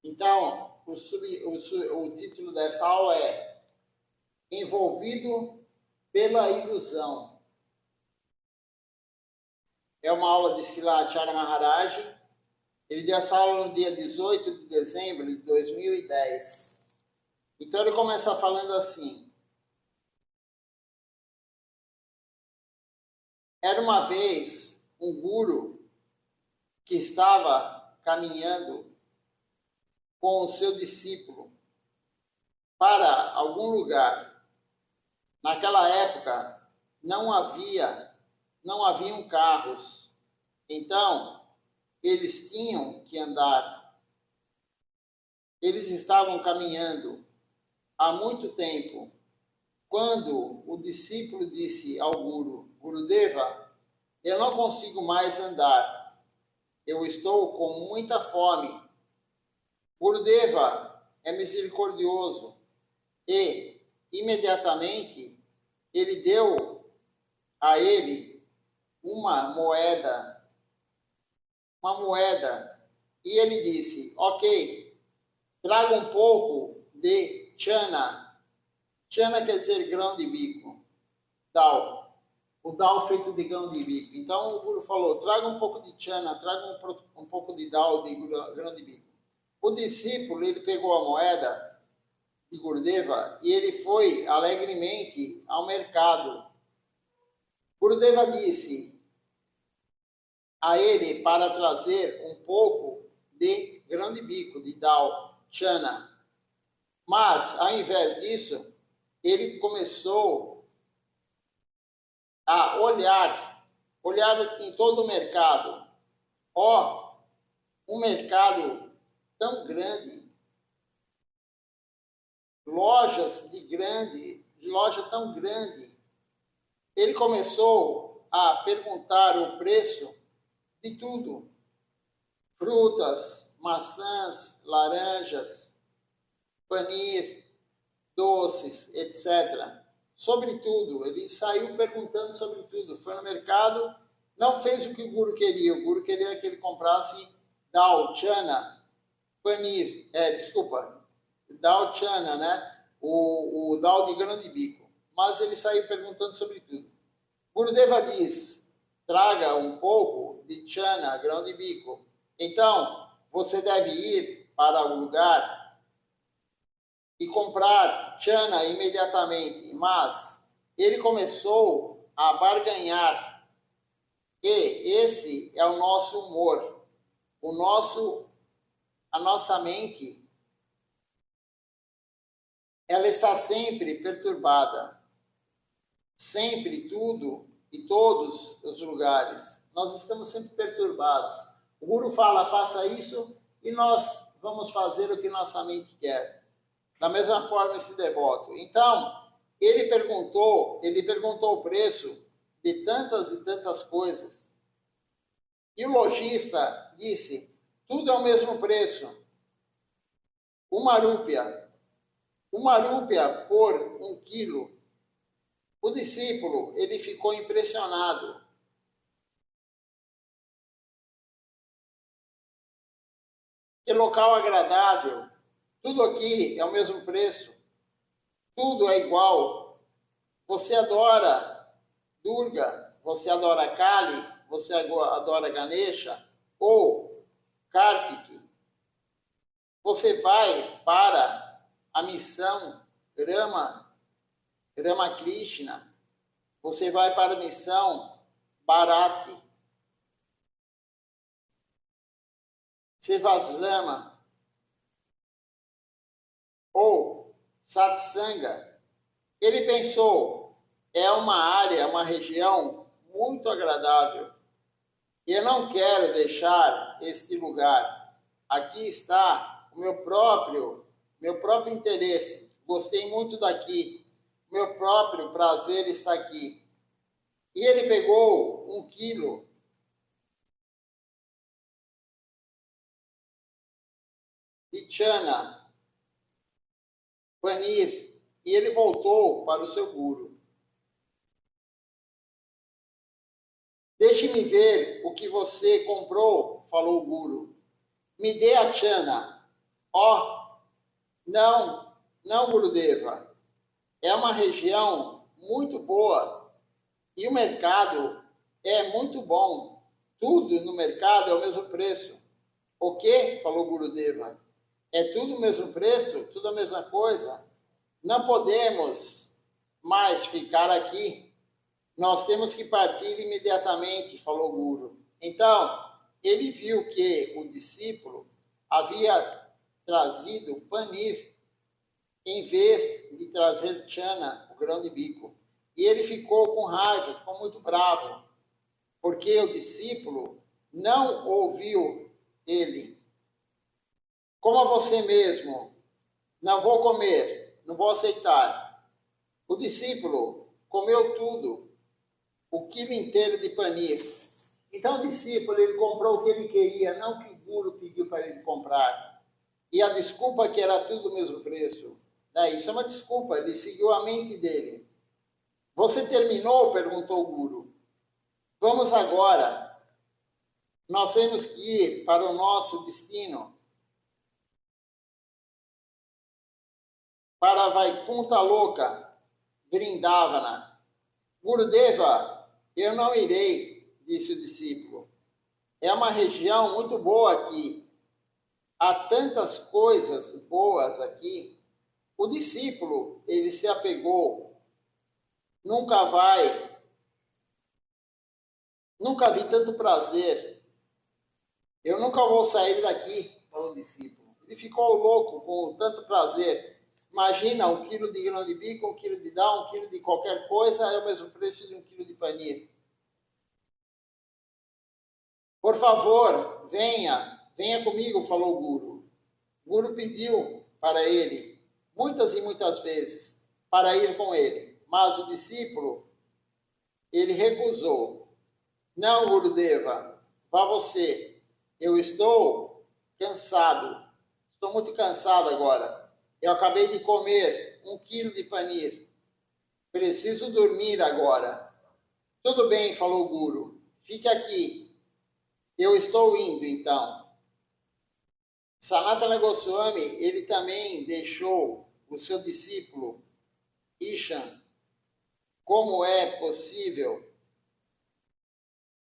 Então, o título dessa aula é Envolvido pela Ilusão. É uma aula de Srilacharya Maharaj. Ele deu essa aula no dia 18 de dezembro de 2010. Então ele começa falando assim. Era uma vez um guru que estava caminhando com o seu discípulo para algum lugar. Naquela época não haviam carros. Então eles tinham que andar. Eles estavam caminhando há muito tempo. Quando o discípulo disse ao guru, Gurudeva, eu não consigo mais andar. Eu estou com muita fome. Gurudeva é misericordioso. E, imediatamente, ele deu a ele uma moeda. E ele disse, ok, traga um pouco de chana. Chana quer dizer grão de bico. Dal. O dal feito de grão de bico. Então o guru falou, traga um pouco de chana, traga um pouco de dal de grão de bico. O discípulo, ele pegou a moeda de Gurudeva e ele foi alegremente ao mercado. Gurudeva disse a ele para trazer um pouco de grão de bico, de dal, chana. Mas, ao invés disso, ele começou a olhar em todo o mercado. Um mercado tão grande, loja tão grande. Ele começou a perguntar o preço de tudo. Frutas, maçãs, laranjas, panir, doces, etc. Sobre tudo. Ele saiu perguntando sobre tudo. Foi no mercado, não fez o que o guru queria. O guru queria que ele comprasse dal, chana, panir, dal, chana, né? O dal de grão de bico. Mas ele saiu perguntando sobre tudo. Gurudeva diz, traga um pouco de chana, grão de bico. Então, você deve ir para o lugar e comprar chana imediatamente. Mas ele começou a barganhar. E esse é o nosso humor. A nossa mente, ela está sempre perturbada. Sempre, tudo e todos os lugares. Nós estamos sempre perturbados. O guru fala, faça isso, e nós vamos fazer o que nossa mente quer. Da mesma forma esse devoto. Então, ele perguntou o preço de tantas e tantas coisas. E o lojista disse, tudo é o mesmo preço. Uma rúpia por 1 quilo. O discípulo, ele ficou impressionado. Que local agradável. Tudo aqui é o mesmo preço. Tudo é igual. Você adora Durga, você adora Kali, você adora Ganesha ou Kartik. Você vai para a missão Rama Krishna. Você vai para a missão Bharati, Sevasrama ou Satsanga. Ele pensou, é uma área, uma região muito agradável. Eu não quero deixar este lugar. Aqui está o meu próprio interesse. Gostei muito daqui. Meu próprio prazer está aqui. E ele pegou 1 quilo de chana, panir, e ele voltou para o seu guru. Deixe-me ver o que você comprou, falou o guru. Me dê a chana. Ó, não, não, Gurudeva. É uma região muito boa e o mercado é muito bom. Tudo no mercado é o mesmo preço. O quê? Falou Gurudeva. É tudo o mesmo preço? Tudo a mesma coisa? Não podemos mais ficar aqui. Nós temos que partir imediatamente, falou o Guru. Então, ele viu que o discípulo havia trazido panir em vez de trazer chana, o grão de bico. E ele ficou com raiva, ficou muito bravo, porque o discípulo não ouviu ele. Coma você mesmo, não vou comer, não vou aceitar. O discípulo comeu tudo, o quilo inteiro de panir. Então o discípulo, ele comprou o que ele queria, não o que o Guru pediu para ele comprar. E a desculpa que era tudo o mesmo preço. Isso é uma desculpa, ele seguiu a mente dele. Você terminou? Perguntou o Guru. Vamos agora. Nós temos que ir para o nosso destino. Para Vaikunta Loka, Vrindavana. Gurudeva, eu não irei, disse o discípulo. É uma região muito boa aqui. Há tantas coisas boas aqui. O discípulo, ele se apegou. Nunca vi tanto prazer. Eu nunca vou sair daqui, falou o discípulo. Ele ficou louco com tanto prazer. Imagina, 1 quilo de grão de bico, 1 quilo de dal, 1 quilo de qualquer coisa é o mesmo preço de 1 quilo de panir. Por favor, venha comigo, falou o Guru. O Guru pediu para ele, muitas e muitas vezes, para ir com ele. Mas o discípulo, ele recusou. Não, Gurudeva, vá você. Eu estou cansado. Estou muito cansado agora. Eu acabei de comer 1 quilo de panir. Preciso dormir agora. Tudo bem, falou o Guru. Fique aqui. Eu estou indo, então. Sanatana Goswami, ele também deixou o seu discípulo, Ishan. Como é possível?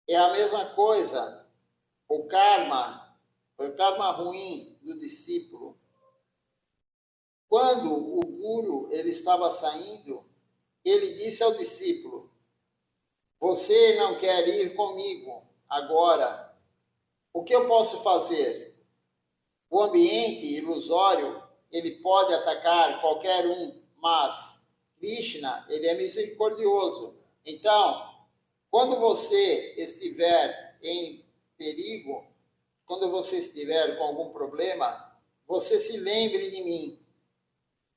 É a mesma coisa. O karma ruim do discípulo. Quando o Guru ele estava saindo, ele disse ao discípulo, você não quer ir comigo agora? O que eu posso fazer? O ambiente ilusório, ele pode atacar qualquer um, mas Krishna, ele é misericordioso. Então, quando você estiver em perigo, quando você estiver com algum problema, você se lembre de mim.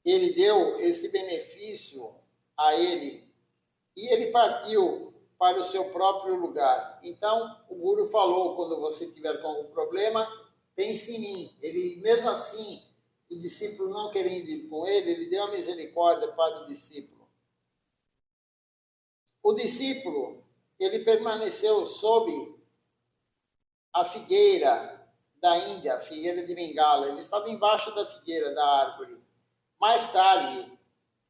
Ele deu esse benefício a ele e ele partiu para o seu próprio lugar. Então, o Guru falou, quando você estiver com algum problema, pense em mim. Ele, mesmo assim, o discípulo não querendo ir com ele, ele deu a misericórdia para o discípulo. O discípulo, ele permaneceu sob a figueira da Índia, a figueira de Bengala. Ele estava embaixo da figueira, da árvore. Mais tarde,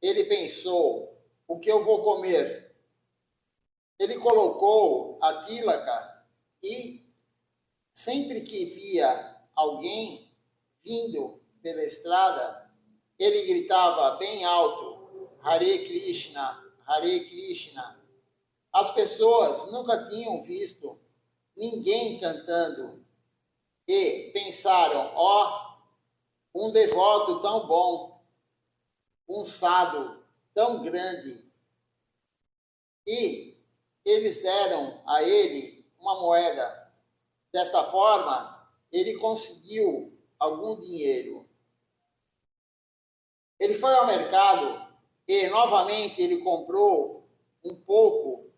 ele pensou, o que eu vou comer? Ele colocou a tilaka e sempre que via alguém vindo pela estrada, ele gritava bem alto, Hare Krishna, Hare Krishna. As pessoas nunca tinham visto ninguém cantando e pensaram, um devoto tão bom, um sadhu tão grande. E eles deram a ele uma moeda. Desta forma, ele conseguiu algum dinheiro. Ele foi ao mercado e, novamente, ele comprou um pouco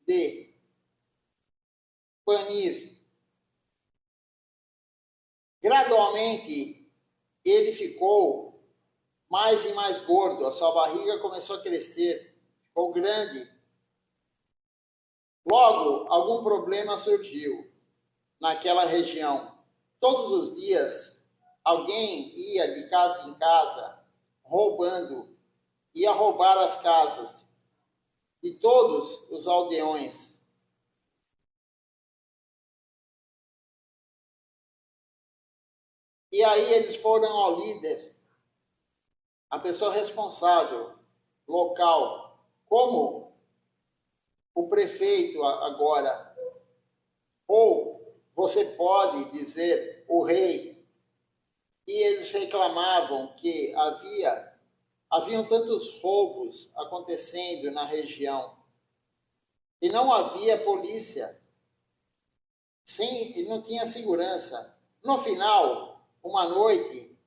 de panir. Gradualmente, ele ficou mais e mais gordo. A sua barriga começou a crescer, ficou grande. Logo, algum problema surgiu naquela região. Todos os dias, alguém ia de casa em casa roubando, ia roubar as casas de todos os aldeões. E aí eles foram ao líder, a pessoa responsável, local, como o prefeito agora, ou você pode dizer o rei. E eles reclamavam que haviam tantos roubos acontecendo na região e não havia polícia, não tinha segurança. No final, uma noite,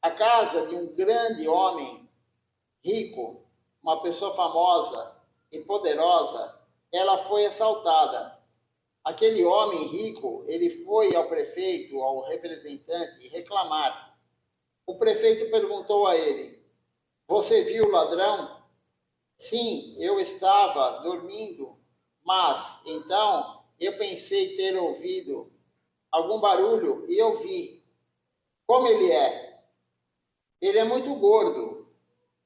a casa de um grande homem rico, uma pessoa famosa e poderosa, ela foi assaltada. Aquele homem rico, ele foi ao prefeito, ao representante, reclamar. O prefeito perguntou a ele: você viu o ladrão? Sim, eu estava dormindo, mas então eu pensei ter ouvido algum barulho e eu vi. Como ele é? Ele é muito gordo.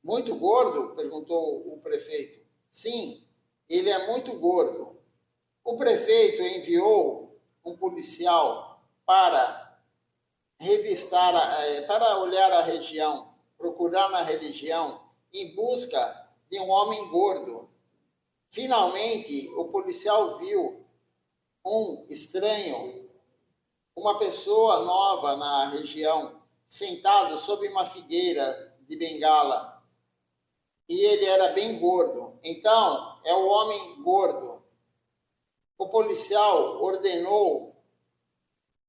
Muito gordo? Perguntou o prefeito. Sim, ele é muito gordo. O prefeito enviou um policial para revistar, para olhar a região, procurar na região, em busca de um homem gordo. Finalmente, o policial viu um estranho, uma pessoa nova na região, sentado sob uma figueira de bengala. E ele era bem gordo. Então, é o homem gordo. O policial ordenou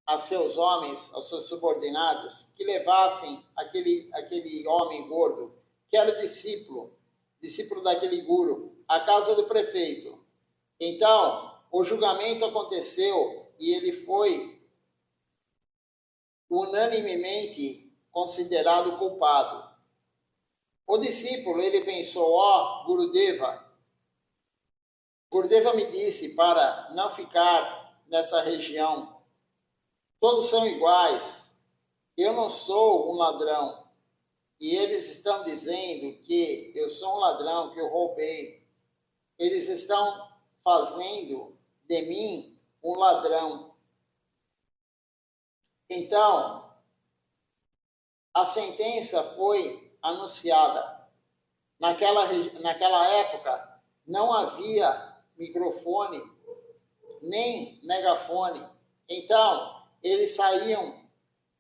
a seus homens, aos seus subordinados, que levassem aquele homem gordo, que era discípulo daquele guru, à casa do prefeito. Então, o julgamento aconteceu e ele foi unanimemente considerado culpado. O discípulo, ele pensou: Gurudeva me disse para não ficar nessa região. Todos são iguais. Eu não sou um ladrão. E eles estão dizendo que eu sou um ladrão, que eu roubei. Eles estão fazendo de mim um ladrão. Então, a sentença foi anunciada. Naquela época, não havia microfone, nem megafone. Então, eles saíam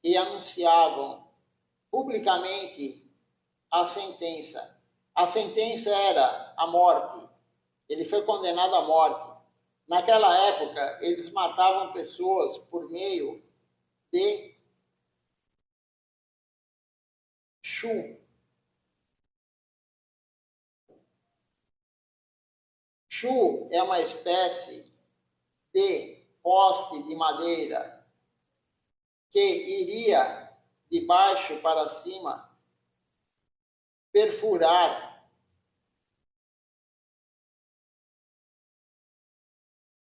e anunciavam publicamente a sentença. A sentença era a morte. Ele foi condenado à morte. Naquela época, eles matavam pessoas por meio de chu. Chu é uma espécie de poste de madeira que iria de baixo para cima perfurar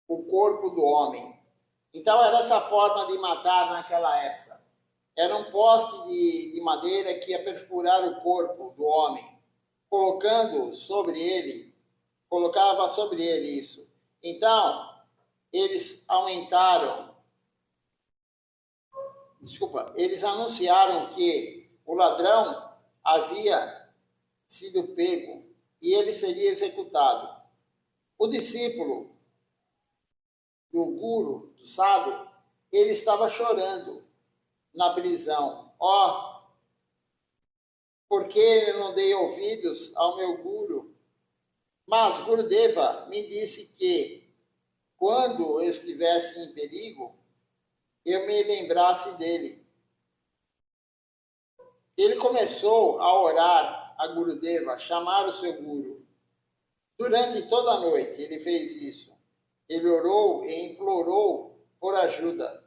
o corpo do homem. Então era essa forma de matar naquela época. Era um poste de madeira que ia perfurar o corpo do homem, colocava sobre ele isso. Então, eles anunciaram que o ladrão havia sido pego e ele seria executado. O discípulo do guru, do sadhu, ele estava chorando na prisão. Porque eu não dei ouvidos ao meu guru? Mas Gurudeva me disse que quando eu estivesse em perigo, eu me lembrasse dele. Ele começou a orar a Gurudeva, chamar o seu guru. Durante toda a noite ele fez isso. Ele orou e implorou por ajuda.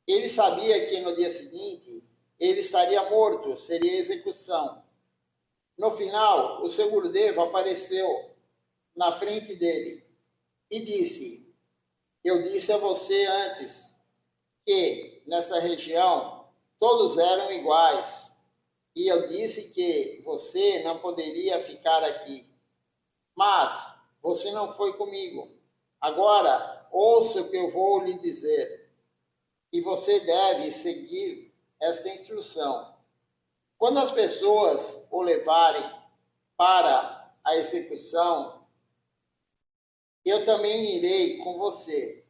Ele sabia que no dia seguinte ele estaria morto, seria execução. No final, o seu Gurudeva apareceu na frente dele e disse: eu disse a você antes que nesta região todos eram iguais. E eu disse que você não poderia ficar aqui. Mas você não foi comigo. Agora, ouça o que eu vou lhe dizer. E você deve seguir esta instrução. Quando as pessoas o levarem para a execução, eu também irei com você.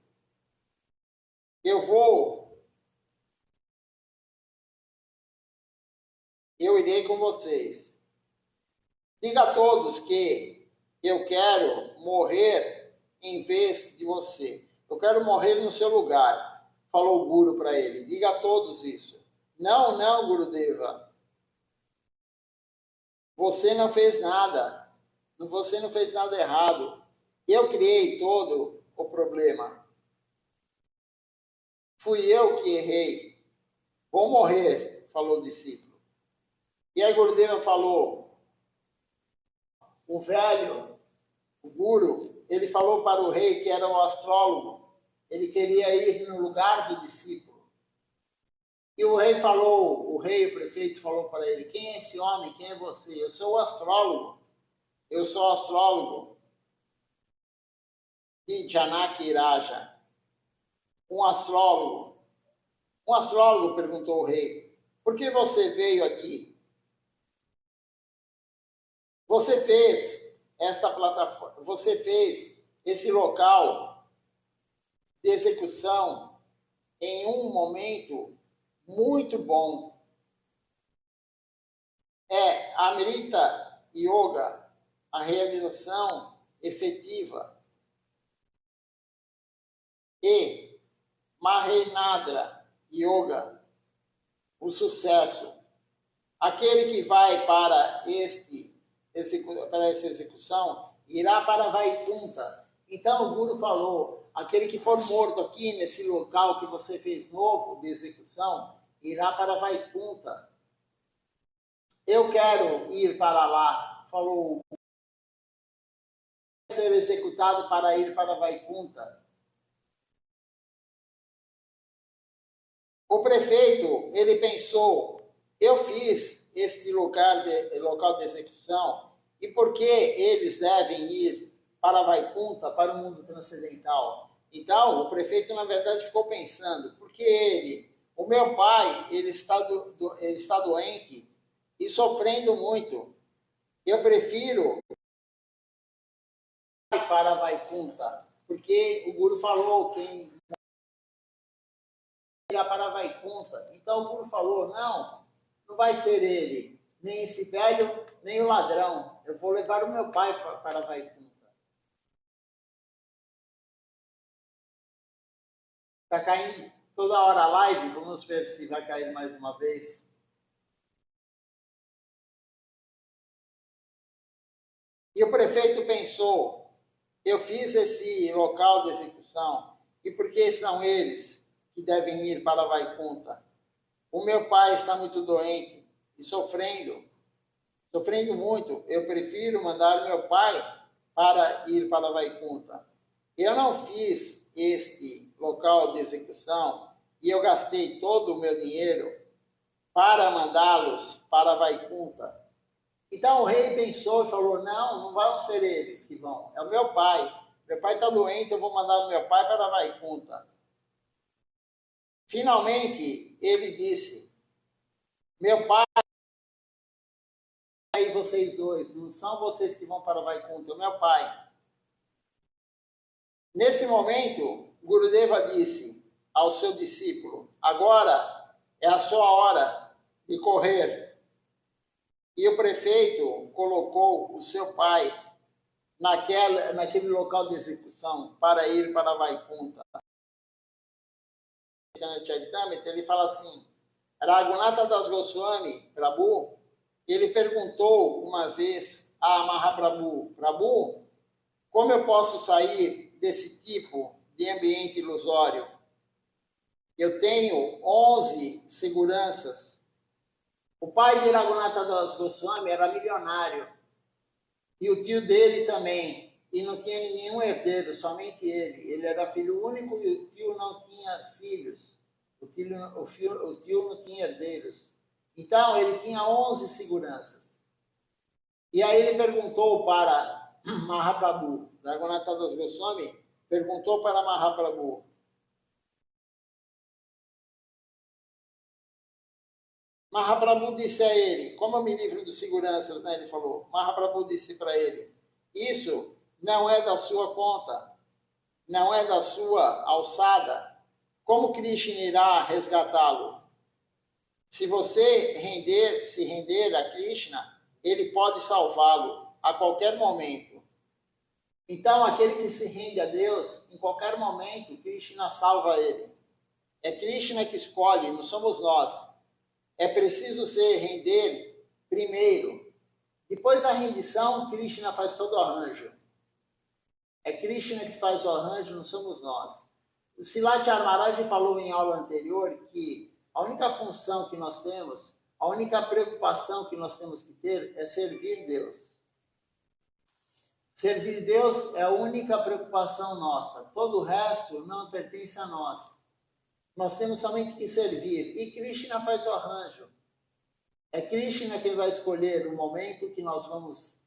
Eu irei com vocês. Diga a todos que eu quero morrer em vez de você. Eu quero morrer no seu lugar, falou o Guru para ele. Diga a todos isso. Não, não, Gurudeva. Você não fez nada. Você não fez nada errado. Eu criei todo o problema. Fui eu que errei. Vou morrer, falou o discípulo. E aí Gurudeva falou, o velho, o Guru, ele falou para o rei que era o astrólogo, ele queria ir no lugar do discípulo. E o rei, o prefeito falou para ele, quem é esse homem? Quem é você? Eu sou o astrólogo. Eu sou o astrólogo de Janaki Raja. Um astrólogo. Um astrólogo, perguntou o rei, por que você veio aqui? Você fez essa plataforma, você fez esse local de execução em um momento muito bom. É a Amrita Yoga, a realização efetiva. E Mahenadra Yoga, o sucesso. Aquele que vai para essa execução irá para Vaikunta. Então o Guru falou, aquele que for morto aqui nesse local que você fez novo de execução, irá para Vaikunta. Eu quero ir para lá, falou o Guru. Ser executado para ir para Vaikunta. O prefeito, ele pensou, eu fiz este local de execução, e por que eles devem ir para Vaikunta, para o mundo transcendental? Então, o prefeito, na verdade, ficou pensando, porque o meu pai, ele está doente e sofrendo muito. Eu prefiro ir para Vaikunta, porque o Guru falou, quem irá para Vaikunta. Então, o Guru falou, não vai ser ele, nem esse velho, nem o ladrão. Eu vou levar o meu pai para Vaikunta. Está caindo toda hora a live, vamos ver se vai cair mais uma vez. E o prefeito pensou, eu fiz esse local de execução, e por que são eles que devem ir para Vaikunta? O meu pai está muito doente e sofrendo muito. Eu prefiro mandar meu pai para ir para Vaikunta. Eu não fiz este local de execução e eu gastei todo o meu dinheiro para mandá-los para Vaikunta. Então o rei pensou e falou, não vão ser eles que vão, é o meu pai. Meu pai está doente, eu vou mandar o meu pai para Vaikunta. Finalmente, ele disse, meu pai, e vocês dois, não são vocês que vão para Vaikunta, é o meu pai. Nesse momento, Gurudeva disse ao seu discípulo, agora é a sua hora de correr. E o prefeito colocou o seu pai naquele local de execução para ir para Vaikunta. Ele fala assim, Raghunatha Das Goswami, Prabhu, ele perguntou uma vez a Mahaprabhu, Prabhu, como eu posso sair desse tipo de ambiente ilusório? Eu tenho 11 seguranças. O pai de Raghunatha Das Goswami era milionário, e o tio dele também, e não tinha nenhum herdeiro, somente ele. Ele era filho único e o tio não tinha filhos. O tio não tinha herdeiros. Então, ele tinha 11 seguranças. E aí ele perguntou para Mahaprabhu, Raghunatha Das Goswami, perguntou para Mahaprabhu, Mahaprabhu disse a ele, como eu me livro dos seguranças, né? Ele falou, Mahaprabhu disse para ele, isso não é da sua conta, não é da sua alçada. Como Krishna irá resgatá-lo? Se você se render a Krishna, ele pode salvá-lo a qualquer momento. Então, aquele que se rende a Deus, em qualquer momento, Krishna salva ele. É Krishna que escolhe, não somos nós. É preciso se render primeiro. Depois da rendição, Krishna faz todo o arranjo. É Krishna que faz o arranjo, não somos nós. O Silatya Maharaj falou em aula anterior que a única função que nós temos, a única preocupação que nós temos que ter é servir Deus. Servir Deus é a única preocupação nossa. Todo o resto não pertence a nós. Nós temos somente que servir. E Krishna faz o arranjo. É Krishna quem vai escolher o momento que nós vamos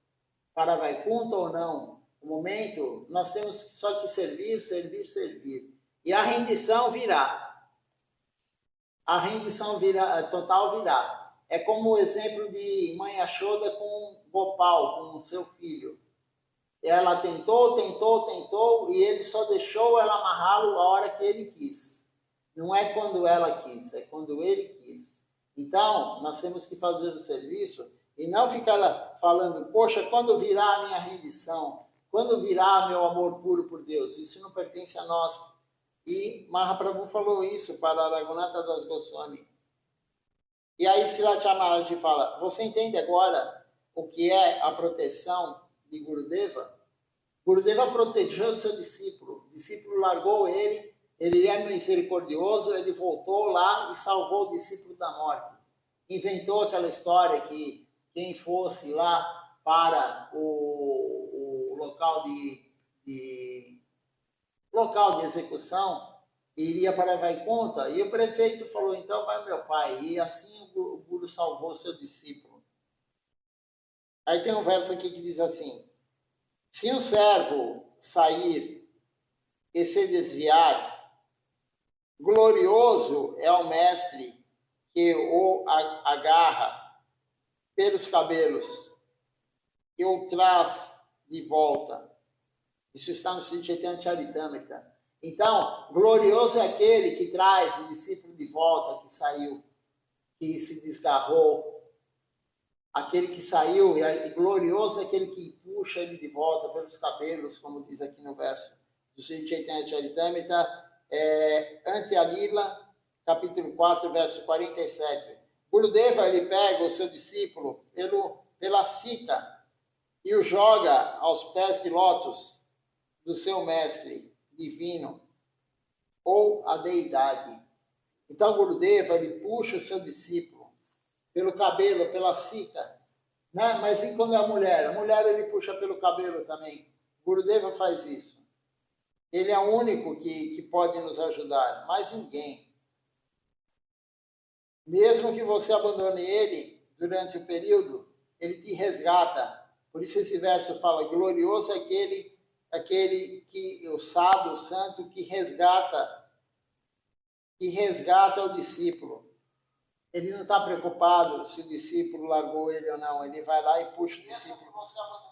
para Vaikuntha ou não. O momento, nós temos só que servir, servir, servir. E a rendição virá. A rendição total virá. É como o exemplo de Mãe Yashoda com Gopal, com o seu filho. Ela tentou e ele só deixou ela amarrá-lo a hora que ele quis. Não é quando ela quis, é quando ele quis. Então, nós temos que fazer o serviço e não ficar falando, poxa, quando virá a minha rendição? Quando virá meu amor puro por Deus? Isso não pertence a nós. E Mahaprabhu falou isso para Raghunatha Das Goswami. E aí Silatya Maharaj fala, você entende agora o que é a proteção de Gurudeva? Gurudeva protegeu o seu discípulo. O discípulo largou ele é misericordioso, ele voltou lá e salvou o discípulo da morte. Inventou aquela história que quem fosse lá para o local de execução iria para Vaikuntha, e o prefeito falou, então vai meu pai, e assim o Guru salvou seu discípulo. Aí tem um verso aqui que diz assim, se um servo sair e se desviar, glorioso é o mestre que o agarra pelos cabelos e o traz de volta. Isso está no Sri Chaitanya Charitamrita. Então, glorioso é aquele que traz o discípulo de volta, que saiu, que se desgarrou. Aquele que saiu, e glorioso é aquele que puxa ele de volta pelos cabelos, como diz aqui no verso do Sri Chaitanya Charitamrita, Ante-Alila, capítulo 4, verso 47. Gurudeva, ele pega o seu discípulo pela sita e o joga aos pés de lótus do seu mestre divino ou a deidade. Então, Gurudeva, ele puxa o seu discípulo pelo cabelo, pela sita, né? Mas e quando é a mulher? A mulher ele puxa pelo cabelo também. Gurudeva faz isso. Ele é o único que pode nos ajudar, mais ninguém. Mesmo que você abandone ele durante o período, ele te resgata. Por isso esse verso fala, glorioso é aquele que, o sábio, o santo, que resgata o discípulo. Ele não está preocupado se o discípulo largou ele ou não. Ele vai lá e puxa o discípulo. Mesmo que você abandone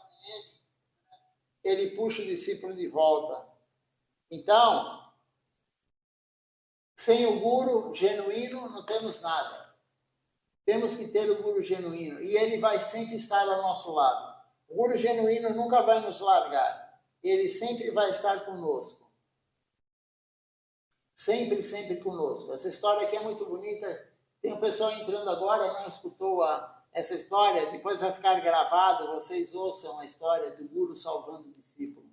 ele puxa o discípulo de volta. Então, sem o guru genuíno, não temos nada. Temos que ter o guru genuíno. E ele vai sempre estar ao nosso lado. O guru genuíno nunca vai nos largar. Ele sempre vai estar conosco. Sempre, sempre conosco. Essa história aqui é muito bonita. Tem um pessoal entrando agora, não escutou essa história. Depois vai ficar gravado. Vocês ouçam a história do guru salvando o discípulo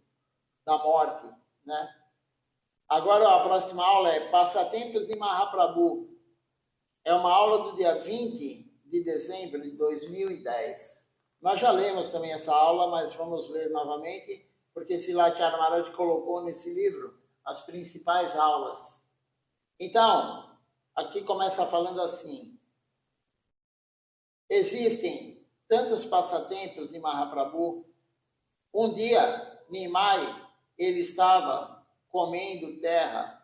da morte, né? Agora, a próxima aula é Passatempos de Mahaprabhu. É uma aula do dia 20 de dezembro de 2010. Nós já lemos também essa aula, mas vamos ler novamente, porque Silatya Maharaj colocou nesse livro as principais aulas. Então, aqui começa falando assim: existem tantos passatempos em Mahaprabhu. Um dia, Nimai, ele estava comendo terra.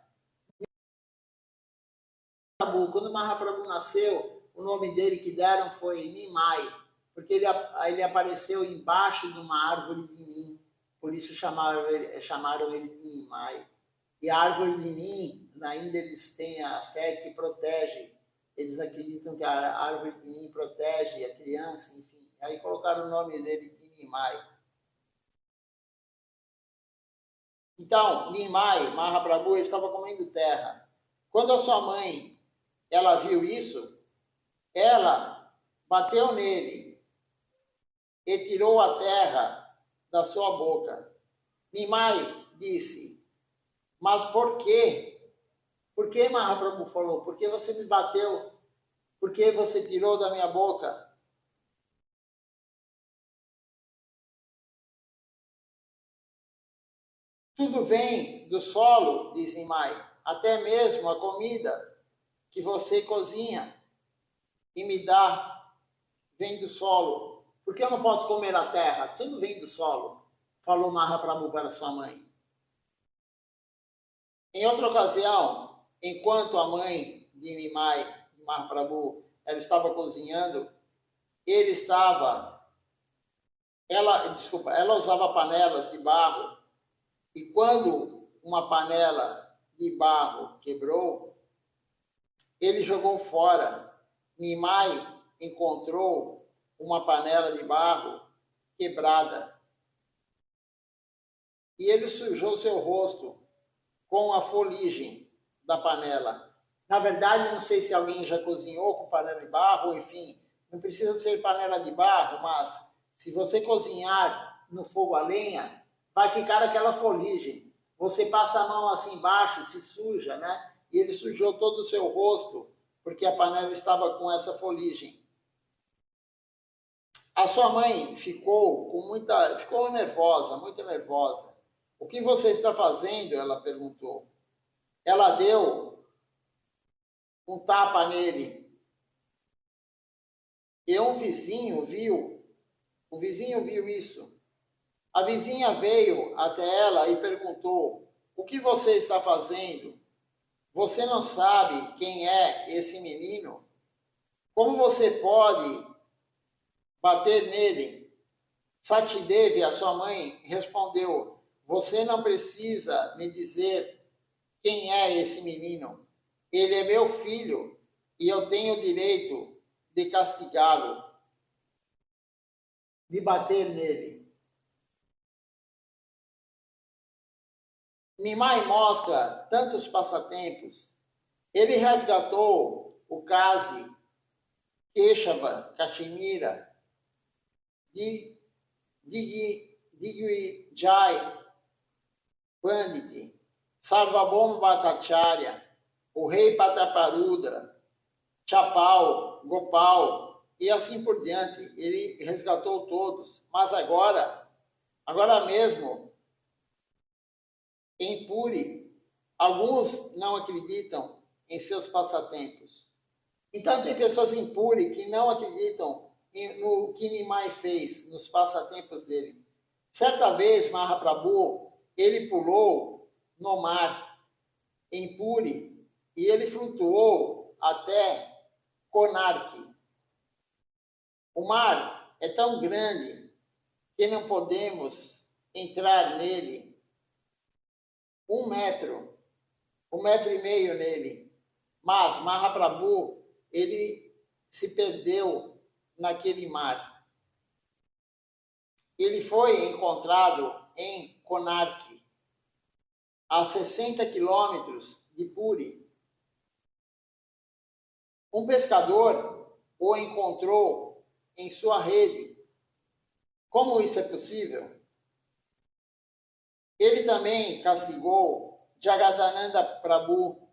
Quando Mahaprabhu nasceu, o nome dele que deram foi Nimai, porque ele apareceu embaixo de uma árvore de nim, por isso chamaram ele de Nimai. E a árvore de nim, na Índia eles têm a fé que protege, eles acreditam que a árvore de nim protege a criança, enfim. Aí colocaram o nome dele de Nimai. Então, Nimai, Mahaprabhu, ele estava comendo terra. Quando a sua mãe ela viu isso, ela bateu nele e tirou a terra da sua boca. Nimai disse: mas por quê? Por que Mahaprabhu falou? Por que você me bateu? Por que você tirou da minha boca? Tudo vem do solo, diz Nimai, até mesmo a comida que você cozinha e me dá vem do solo. Por que eu não posso comer a terra? Tudo vem do solo, falou Mahaprabhu para sua mãe. Em outra ocasião, enquanto a mãe de Nimai, de Mahaprabhu, ela estava cozinhando, ela usava panelas de barro, e quando uma panela de barro quebrou, ele jogou fora. Nimai encontrou uma panela de barro quebrada. E ele sujou seu rosto com a foligem da panela. Na verdade, não sei se alguém já cozinhou com panela de barro, enfim, não precisa ser panela de barro, mas se você cozinhar no fogo a lenha, vai ficar aquela foligem. Você passa a mão assim embaixo, se suja, né? E ele sujou todo o seu rosto, porque a panela estava com essa foligem. A sua mãe ficou nervosa, muito nervosa. O que você está fazendo? Ela perguntou. Ela deu um tapa nele. E o vizinho viu isso. A vizinha veio até ela e perguntou: o que você está fazendo? Você não sabe quem é esse menino? Como você pode bater nele? Satidevi, a sua mãe, respondeu: você não precisa me dizer quem é esse menino. Ele é meu filho e eu tenho o direito de castigá-lo, de bater nele. Nimai mostra tantos passatempos. Ele resgatou o Kasi, Keshava, Kashmira, Digvijay, Pandit, Sarvabhauma Bhattacharya, o rei Pataparudra, Chapal, Gopal e assim por diante. Ele resgatou todos. Mas agora mesmo, em Puri, alguns não acreditam em seus passatempos. Então tem pessoas em Puri que não acreditam no que Nimai fez, nos passatempos dele. Certa vez, Mahaprabhu, ele pulou no mar, em Puri, e ele flutuou até Konark. O mar é tão grande que não podemos entrar nele 1 metro, 1,5 metros nele. Mas Mahaprabhu, ele se perdeu naquele mar. Ele foi encontrado em Konark, a 60 quilômetros de Puri. Um pescador o encontrou em sua rede. Como isso é possível? Ele também castigou Jagadananda Prabhu,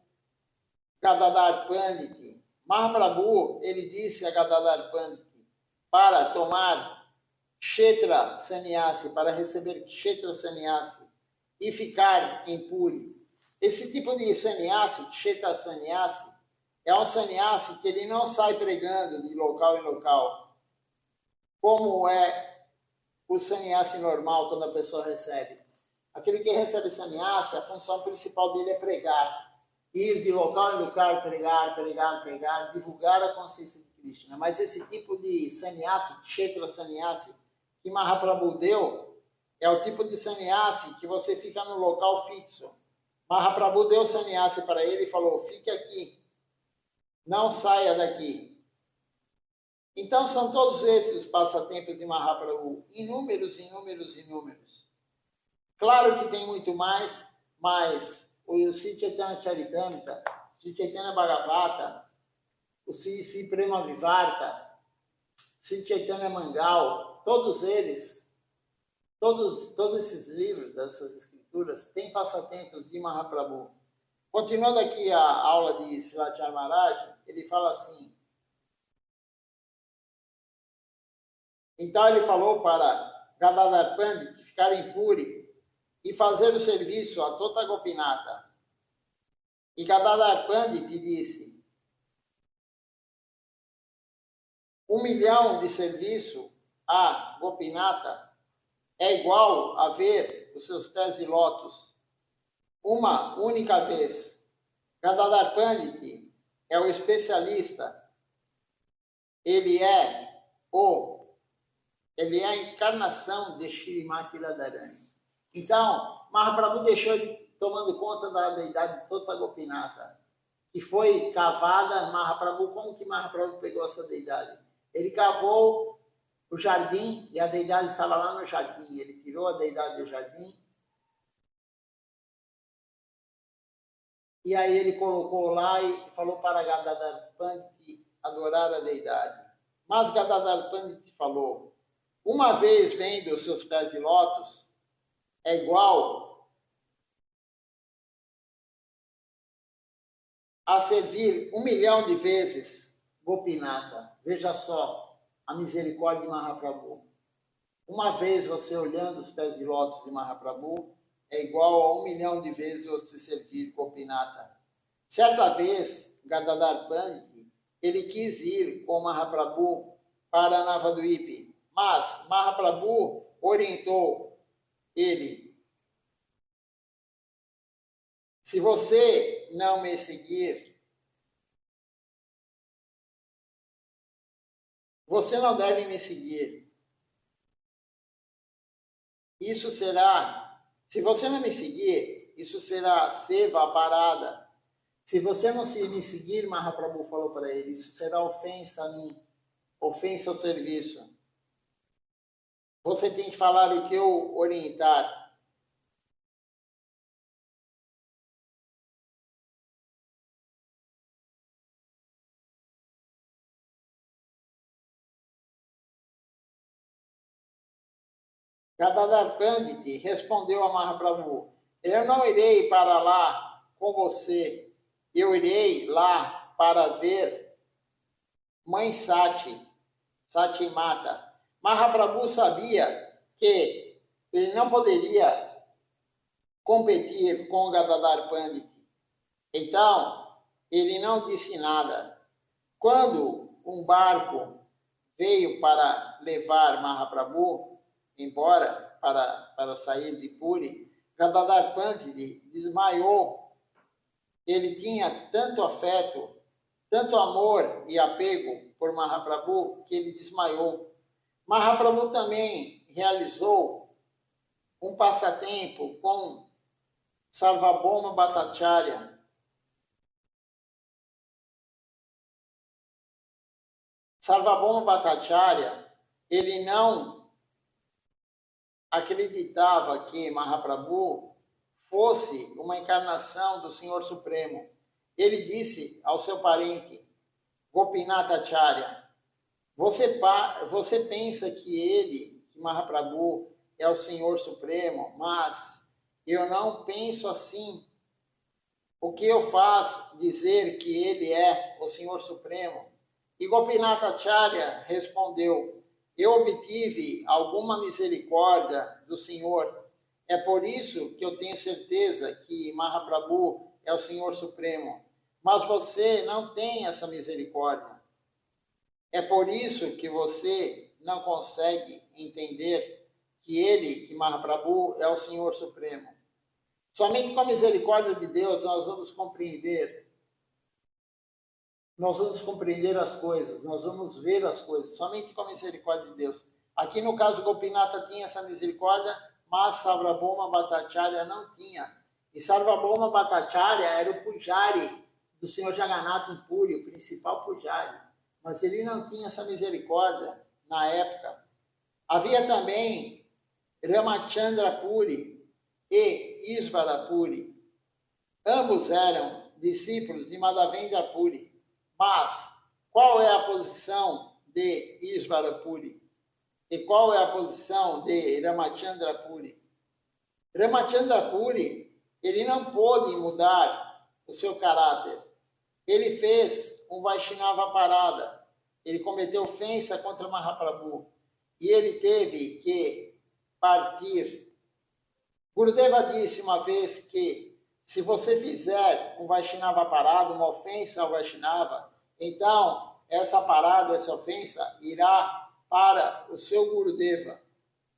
Gadadhar Pandit. Mahaprabhu, ele disse a Gadadhar Pandit para tomar Kshetra Sannyasi, para receber Kshetra Sannyasi e ficar em Puri. Esse tipo de sannyasi, Kshetra Sannyasi, é um sannyasi que ele não sai pregando de local em local, como é o sannyasi normal quando a pessoa recebe. Aquele que recebe sannyasi, a função principal dele é pregar. Ir de local em local, pregar, divulgar a consciência de Krishna. Mas esse tipo de sannyasi, Kshetra sannyasi, que Mahaprabhu deu, é o tipo de sannyasi que você fica no local fixo. Mahaprabhu deu sannyasi para ele e falou, fique aqui, não saia daqui. Então são todos esses os passatempos de Mahaprabhu, inúmeros. Claro que tem muito mais, mas o Sri Chaitanya Charitamrita, Sri Chaitanya Bhagavata, o Sri Prema Vivarta, Sri Chaitanya Mangal, todos eles, todos esses livros, essas escrituras, têm passatempos de Mahaprabhu. Continuando aqui a aula de Srilacharya Maharaj, ele fala assim, então ele falou para Gadadhar Pandit ficar em Puri e fazer o serviço a Tota Gopinata. E Gadadhar Pandit disse, 1 milhão de serviço a Gopinata é igual a ver os seus pés de lótus uma única vez. Gadadhar Pandit é o especialista, ele é a encarnação de Shrimati Radharani. Então, Mahaprabhu deixou ele tomando conta da deidade Tota Gopinata, que foi cavada. Mahaprabhu, como que Mahaprabhu pegou essa deidade? Ele cavou o jardim e a deidade estava lá no jardim. Ele tirou a deidade do jardim e aí ele colocou lá e falou para Gadadhar Pandit adorar a deidade. Mas Gadadhar Pandit falou, uma vez vendo os seus pés de lótus, é igual a servir 1 milhão de vezes Gopinata. Veja só a misericórdia de Mahaprabhu. Uma vez você olhando os pés de lótus de Mahaprabhu, é igual a 1 milhão de vezes você servir Gopinata. Certa vez, Gadadhar Pandit, ele quis ir com Mahaprabhu para Navadvipa, mas Mahaprabhu orientou ele, se você não me seguir, você não deve me seguir. Isso será, se você não me seguir, isso será seva parada. Se você não me seguir, Mahaprabhu falou para ele, isso será ofensa a mim, ofensa ao serviço. Você tem que falar o que eu orientar. Gadadhar Pandit respondeu a Mahaprabhu, eu não irei para lá com você, eu irei lá para ver Mãe Sati, Sati Mata. Mahaprabhu sabia que ele não poderia competir com Gadadhar Pandit. Então, ele não disse nada. Quando um barco veio para levar Mahaprabhu embora, para sair de Puri, Gadadhar Pandit desmaiou. Ele tinha tanto afeto, tanto amor e apego por Mahaprabhu, que ele desmaiou. Mahaprabhu também realizou um passatempo com Sarvabhauma Bhattacharya. Sarvabhauma Bhattacharya, ele não acreditava que Mahaprabhu fosse uma encarnação do Senhor Supremo. Ele disse ao seu parente, Gopinathacharya, você pensa que Mahaprabhu, é o Senhor Supremo, mas eu não penso assim. O que eu faço dizer que ele é o Senhor Supremo? E Gopinathacharya respondeu, eu obtive alguma misericórdia do Senhor. É por isso que eu tenho certeza que Mahaprabhu é o Senhor Supremo. mas você não tem essa misericórdia. É por isso que você não consegue entender que ele, que Mahaprabhu, é o Senhor Supremo. Somente com a misericórdia de Deus nós vamos compreender as coisas, nós vamos ver as coisas, somente com a misericórdia de Deus. Aqui no caso Gopinatha tinha essa misericórdia, mas Sarvabhauma Bhattacharya não tinha. E Sarvabhauma Bhattacharya era o pujari do Senhor Jagannatha em Puri, o principal pujari. Mas ele não tinha essa misericórdia na época. Havia também Ramachandra Puri e Isvara Puri. Ambos eram discípulos de Madhavendra Puri. Mas qual é a posição de Isvara Puri? E qual é a posição de Ramachandra Puri? Ramachandra Puri, ele não pôde mudar o seu caráter. Ele fez um Vaishnava parada. Ele cometeu ofensa contra Mahaprabhu. E ele teve que partir. Gurudeva disse uma vez que se você fizer um Vaishnava parado, uma ofensa ao Vaishnava, então essa parada, essa ofensa irá para o seu Gurudeva.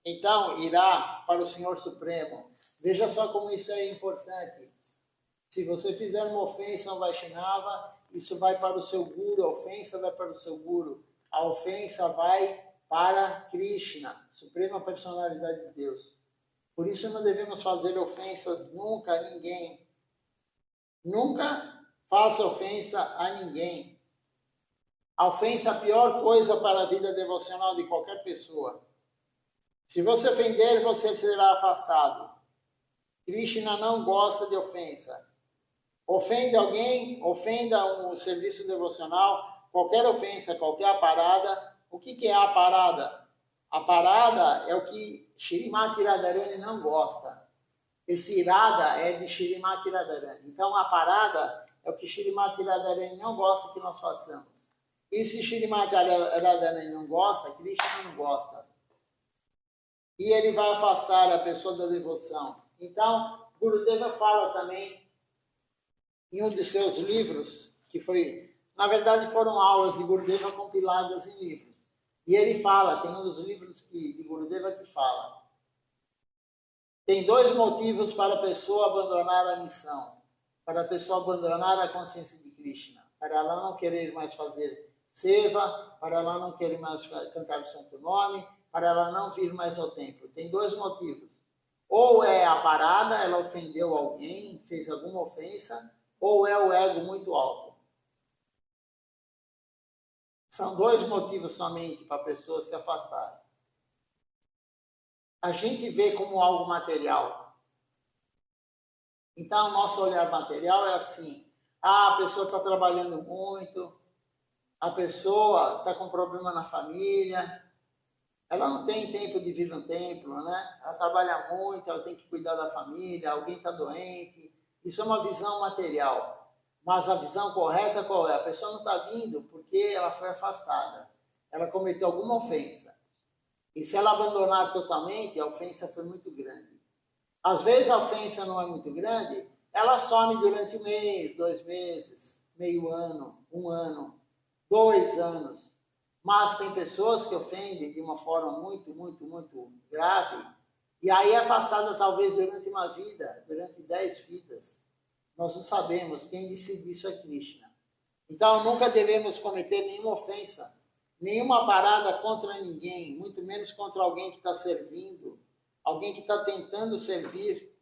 Então irá para o Senhor Supremo. Veja só como isso é importante. Se você fizer uma ofensa ao Vaishnava, isso vai para o seu Guru, a ofensa vai para o seu Guru. A ofensa vai para Krishna, Suprema Personalidade de Deus. Por isso não devemos fazer ofensas nunca a ninguém. Nunca faça ofensa a ninguém. A ofensa é a pior coisa para a vida devocional de qualquer pessoa. Se você ofender, você será afastado. Krishna não gosta de ofensa. Ofende alguém, ofenda um serviço devocional, qualquer ofensa, qualquer aparada. O que é a aparada? A parada é o que Shrimati Radharani não gosta. Esse irada é de Shrimati Radharani. Então, a parada é o que Shrimati Radharani não gosta que nós façamos. E se Shrimati Radharani não gosta, Krishna não gosta. E ele vai afastar a pessoa da devoção. Então, Gurudeva fala também em um de seus livros, que foi, na verdade foram aulas de Gurudeva compiladas em livros. E ele fala, tem um dos livros de Gurudeva que fala, tem 2 motivos para a pessoa abandonar a missão, para a pessoa abandonar a consciência de Krishna, para ela não querer mais fazer seva, para ela não querer mais cantar o santo nome, para ela não vir mais ao templo. Tem 2 motivos. Ou é a parada, ela ofendeu alguém, fez alguma ofensa, ou é o ego muito alto. São 2 motivos somente para a pessoa se afastar. A gente vê como algo material. Então, o nosso olhar material é assim. A pessoa está trabalhando muito, a pessoa está com problema na família, ela não tem tempo de vir no templo, né? Ela trabalha muito, ela tem que cuidar da família, alguém está doente. Isso é uma visão material. Mas a visão correta qual é? A pessoa não está vindo porque ela foi afastada. Ela cometeu alguma ofensa. E se ela abandonar totalmente, a ofensa foi muito grande. Às vezes a ofensa não é muito grande, ela some durante 1 mês, 2 meses, meio ano, 1 ano, 2 anos. Mas tem pessoas que ofendem de uma forma muito, muito, muito grave, e aí é afastada talvez durante uma vida, durante 10 vidas. Nós não sabemos, quem decide isso é Krishna. Então nunca devemos cometer nenhuma ofensa, nenhuma parada contra ninguém, muito menos contra alguém que está servindo, alguém que está tentando servir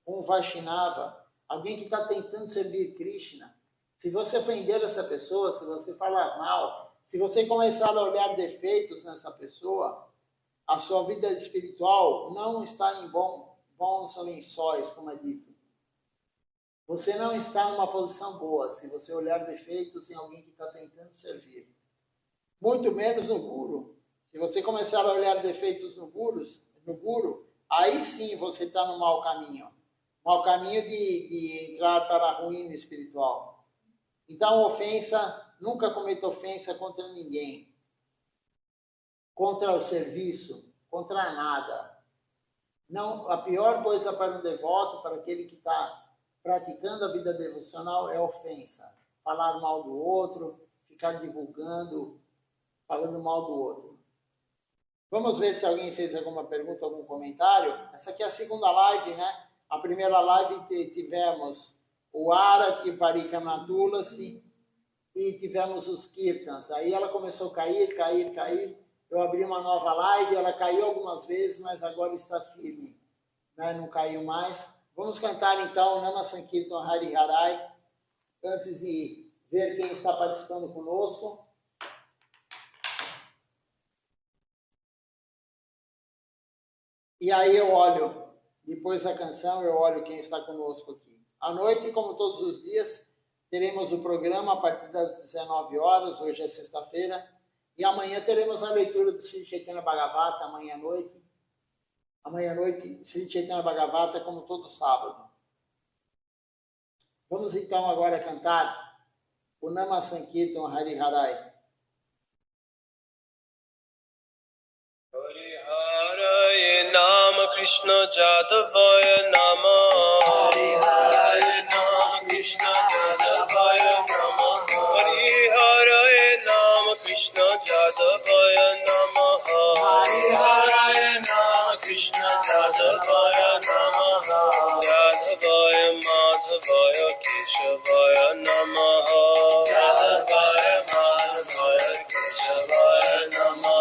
um Vaishnava, alguém que está tentando servir Krishna. Se você ofender essa pessoa, se você falar mal, se você começar a olhar defeitos nessa pessoa, a sua vida espiritual não está em bons lençóis, como é dito. Você não está numa posição boa se você olhar defeitos em alguém que está tentando servir. Muito menos no Guru. Se você começar a olhar defeitos no Guru, aí sim você está no mau caminho. Mau caminho de entrar para a ruína espiritual. Então, nunca cometa ofensa contra ninguém. Contra o serviço, contra nada. Não, a pior coisa para um devoto, para aquele que está praticando a vida devocional, é ofensa. falar mal do outro, ficar divulgando, falando mal do outro. Vamos ver se alguém fez alguma pergunta, algum comentário. Essa aqui é a segunda live, né? A primeira live tivemos o Arati Parikanatulasi e tivemos os Kirtans. Aí ela começou a cair. Eu abri uma nova live, ela caiu algumas vezes, mas agora está firme, né? Não caiu mais. Vamos cantar então Nama Sankirtan Hari Harai, antes de ver quem está participando conosco. E aí eu olho, depois da canção, eu olho quem está conosco aqui. À noite, como todos os dias, teremos o programa a partir das 19 horas, hoje é sexta-feira, e amanhã teremos a leitura do Sri Chaitanya Bhagavata, amanhã à noite. Amanhã à noite, Sri Chaitanya Bhagavata, como todo sábado. Vamos então agora cantar o Nama Sankirtan Hari Harai. Hare Nama Krishna Jadavaya Nama Hari Hare Nama Krishna Jadavaya Nama Hari Hare Nama Krishna Jadavaya Nama Hari Hare Nama Krishna Jadavaya Nama Jadavaya Madhavaya Keshavaya Nama Jadavaya Madhavaya Keshavaya Nama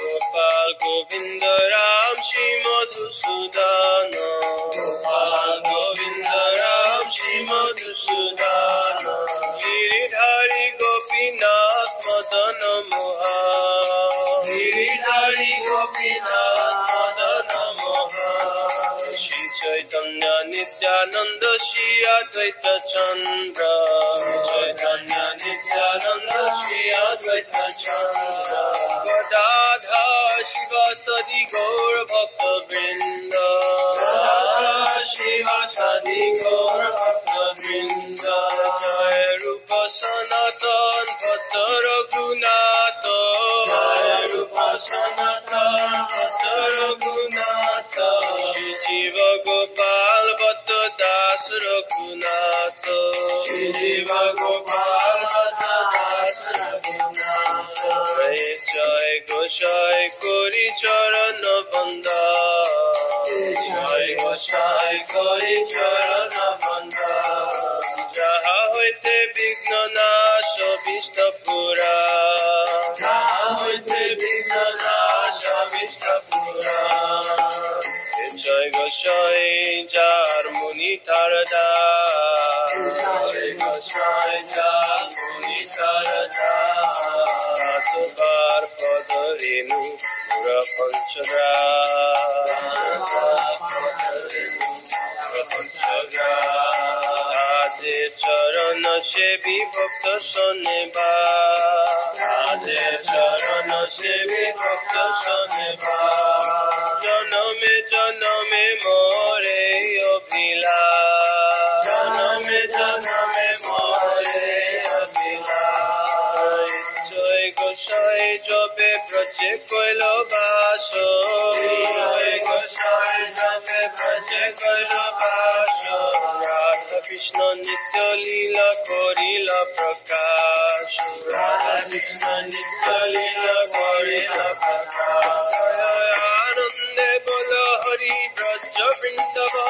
Gopal Govinda Ram Shri Madhusudana Gopal Govinda Ram Shri Madhusudana Giridhari Gopinath Madana Moha Giridhari Gopinath Madana Moha Shri Chaitanya Nityananda Shri Advaita Chandra Chaitanya Nityananda Shri Advaita Chandra Gadadha Shiva Sadi Gaur Bhakta Vrinda Gadadha Shiva Sadi Gaur Bhakta Vrinda Jai Rupa Sanatan Bhatta Raghunatha Jai Rupa Sanatan Bhatta Raghunatha Shri Jiva Gopal Bhatta Das Raghunatha Shri Jiva Gopal Bhatta Das Raghunatha Jai Goshai Kori Charana Banda Jai Goshai Kori Charana Banda Jaha hoite Vigna Nasha Vishtapura Jaha hoite Vigna Nasha Vishtapura Jai Goshai Jar Muni Tarada Jai Goshai Jar Muni Tarada Subar Padarinu Mura Panchagra Radhe Charana Shebi Bhakta Saneba Radhe Charana Shebi Bhakta Saneba Janame Janame More Abhila Janame Janame More Abhila Jai Goshai Jobe Braje Koilo Basho Jai Goshai Jobe Braje Koilo Basho Radha Krishna Nitya Leela Korila Prakash Radha Krishna Nitya Leela Korila Prakash Anande Bola Hari Braja Vrindavan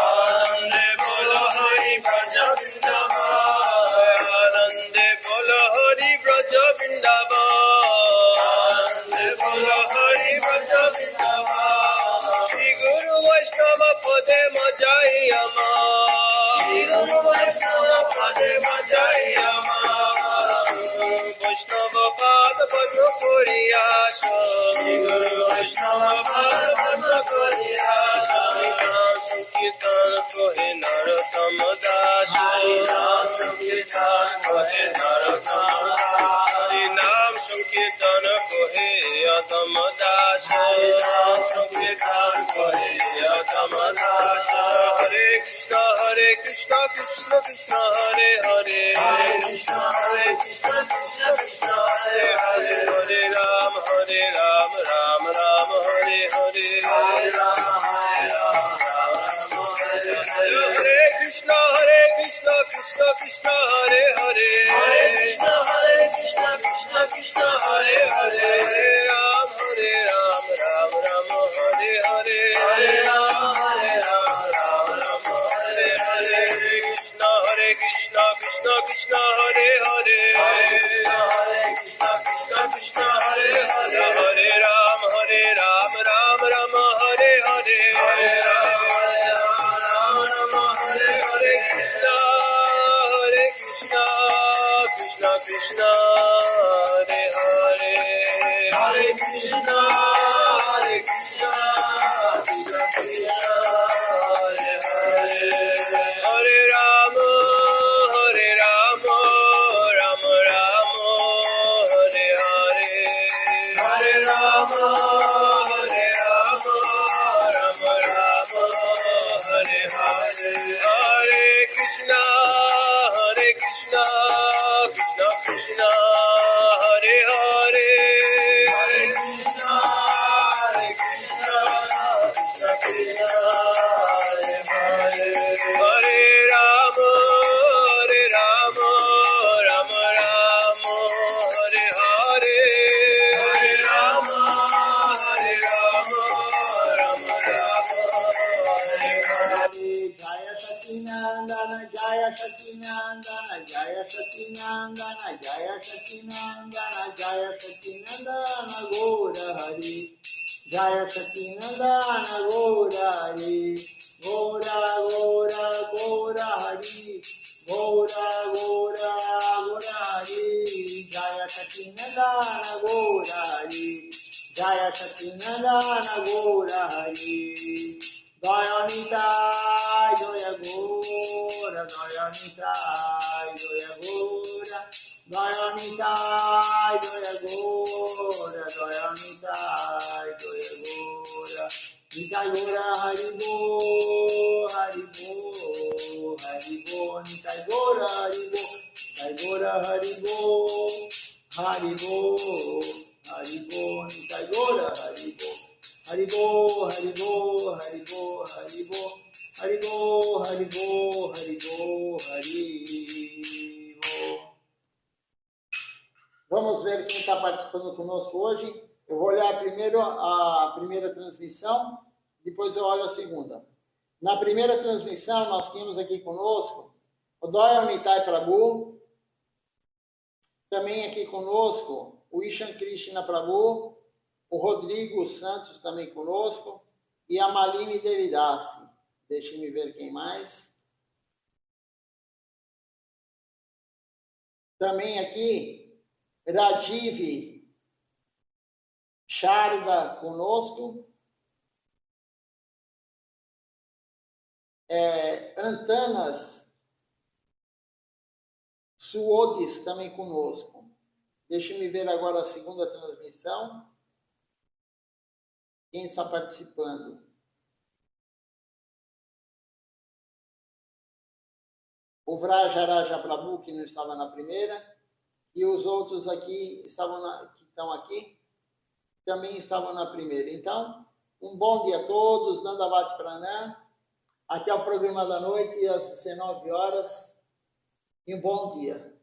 Anande Bola Hari Braja Vrindavan Anande Bola Hari Braja Vrindavan Anande Bola Hari Braja Vrindavan Shri Guru Vaishnava Pade Majai Ama Shri Guru Vaishnava Pade Majai Ama Vaishnava Pada Padma Koriyasha Shri Guru Vaishnava Pada Padma Koriyasha Sankirtan Kohe Narottama Das Harinam Sankirtan Kohe Narottama Das Harinam Sankirtan Kohe Adama Das Harinam Sankirtan Kohe Adama Das Hare Krishna Krishna Krishna Hare Hare Hare Krishna Krishna Krishna Hare Hare Hare Ram Ram Ram Hare Hare Hare Ram Hare Krishna Krishna Krishna Hare Krishna, Hare Krishna, Krishna Krishna, Hare Hare, Hare Rama, Rama Rama, Hare Hare, Hare Rama, Rama Rama, Hare Hare, Hare Krishna, Krishna Krishna, Hare Hare, Hare Krishna, Krishna Krishna, Hare Hare, Hare Rama, Rama Rama, Hare Hare, Hare Rama, Rama Rama, Hare Hare. Jaya Satinandana, Jaya Satinandana, Jaya Satinandana, Jaya Satinandana, Jaya Satinandana, Gora Hari. Jaya Satinandana, Gora Hari. Gora, Gora, Gora Hari. Gora, Gora, Gora Hari. Jaya Satinandana, Gora Hari. Jaya Satinandana, Gora Hari. Dayanitai, Joya Gora, Dayanitai, Joya Gora, Dayanitai, Joya Gora, Dayanitai, Joya Gora, Nitai Gora, Haribo, Haribo, Haribo, Nitai Gora, Haribo, Nitai Gora, Haribo, Haribo, Haribo, Nitai Gora, Haribo. Haribo, Haribo, Haribo, Haribo, Haribo, Haribo, Haribo, Haribo. Vamos ver quem está participando conosco hoje. Eu vou olhar primeiro a primeira transmissão, depois eu olho a segunda. Na primeira transmissão, nós tínhamos aqui conosco o Doya Nitai Prabhu, também aqui conosco o Ishan Krishna Prabhu, o Rodrigo Santos também conosco e a Malini Devidasi. Deixe-me ver quem mais. Também aqui, Rajiv Sharda conosco. Antanas Suodis também conosco. Deixe-me ver agora a segunda transmissão. Quem está participando? O Vrajaraja Prabhu, que não estava na primeira, e os outros aqui que estão aqui, também estavam na primeira. Então, um bom dia a todos, Dandavat Pranam, até o programa da noite, às 19 horas, e um bom dia.